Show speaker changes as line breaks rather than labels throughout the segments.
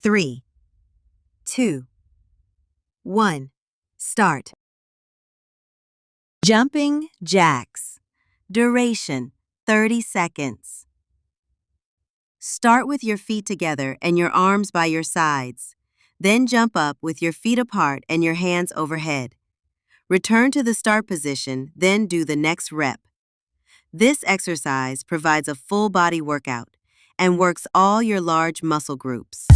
3, 2, 1, start. Jumping jacks. Duration, 30 seconds. Start with your feet together and your arms by your sides. Then jump up with your feet apart and your hands overhead. Return to the start position, then do the next rep. This exercise provides a full body workout and works all your large muscle groups.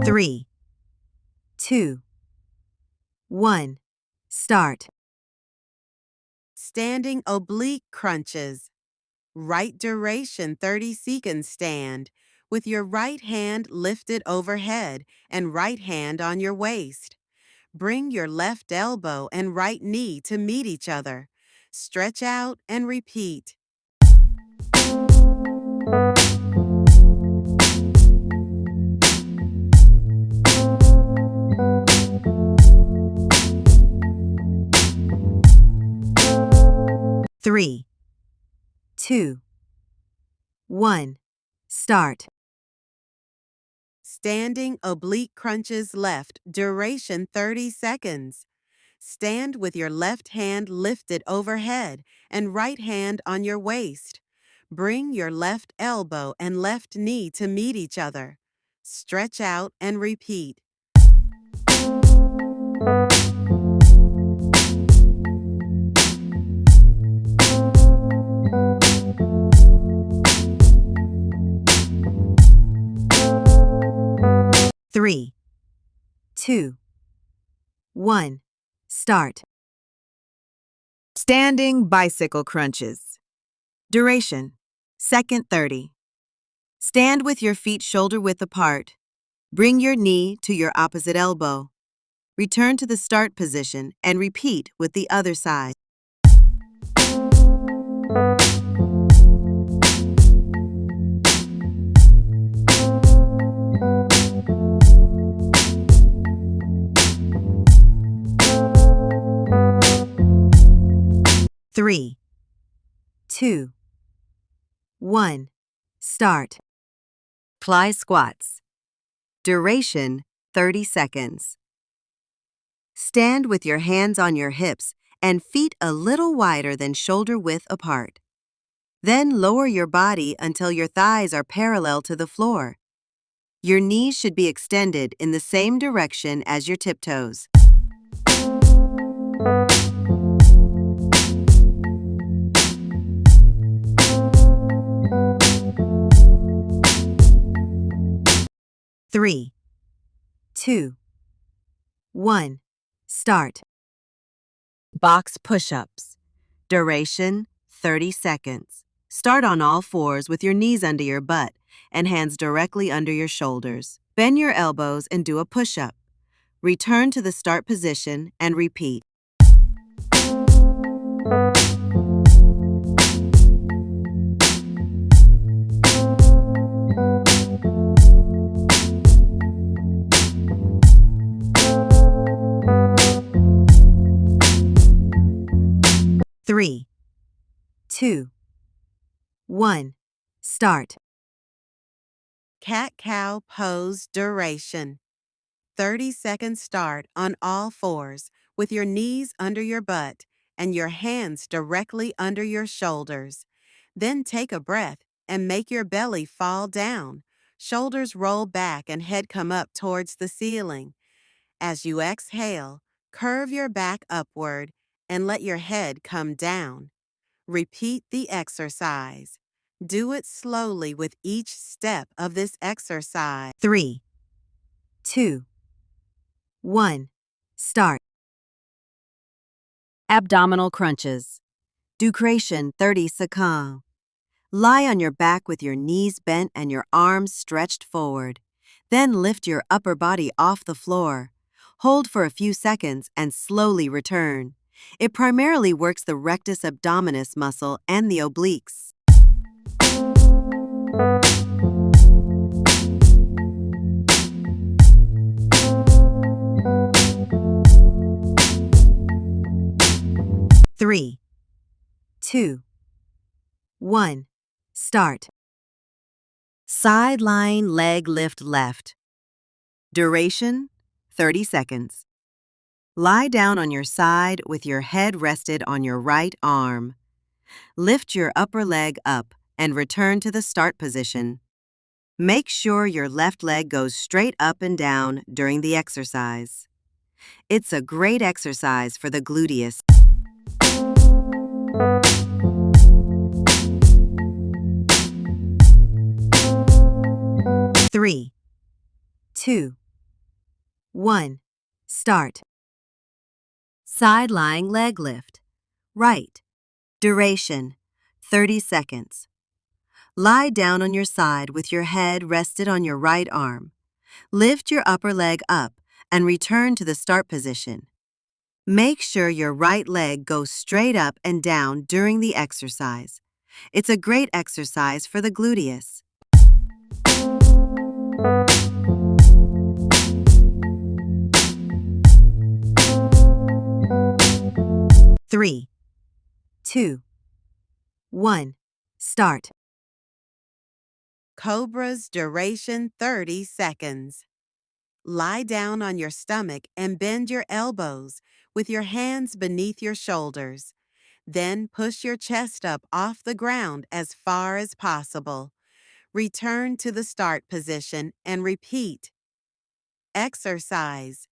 Three, 2, 1, start.
Standing oblique crunches. Right duration 30 seconds stand with your right hand lifted overhead and right hand on your waist. Bring your left elbow and right knee to meet each other. Stretch out and repeat.
Three, 2, 1, start.
Standing oblique crunches left, duration 30 seconds. Stand with your left hand lifted overhead and right hand on your waist. Bring your left elbow and left knee to meet each other. Stretch out and repeat.
Three, 2, 1, start. Standing bicycle crunches. Duration, second 30. Stand with your feet shoulder width apart. Bring your knee to your opposite elbow. Return to the start position and repeat with the other side. Three, 2, 1, start. Plie squats. Duration, 30 seconds. Stand with your hands on your hips and feet a little wider than shoulder width apart. Then lower your body until your thighs are parallel to the floor. Your knees should be extended in the same direction as your tiptoes. Three, 2, 1, start. Box push-ups. Duration, 30 seconds. Start on all fours with your knees under your butt and hands directly under your shoulders. Bend your elbows and do a push-up. Return to the start position and repeat. Three, 2, 1, start.
Cat-cow pose duration. 30-second start on all fours with your knees under your butt and your hands directly under your shoulders. Then take a breath and make your belly fall down. Shoulders roll back and head come up towards the ceiling. As you exhale, curve your back upward and let your head come down. Repeat the exercise. Do it slowly with each step of this exercise.
3, 2, 1, start. Abdominal crunches. Duration 30 seconds. Lie on your back with your knees bent and your arms stretched forward. Then lift your upper body off the floor. Hold for a few seconds and slowly return. It primarily works the rectus abdominis muscle and the obliques. Three, 2, 1. Start. Side lying leg lift left. Duration 30 seconds. Lie down on your side with your head rested on your right arm. Lift your upper leg up and return to the start position. Make sure your left leg goes straight up and down during the exercise. It's a great exercise for the gluteus. 3, 2, 1. Start. Side lying leg lift. Right. Duration 30 seconds. Lie down on your side with your head rested on your right arm. Lift your upper leg up and return to the start position. Make sure your right leg goes straight up and down during the exercise. It's a great exercise for the gluteus. 3, 2, 1. Start.
Cobra's duration 30 seconds. Lie down on your stomach and bend your elbows with your hands beneath your shoulders. Then push your chest up off the ground as far as possible. Return to the start position and repeat. Exercise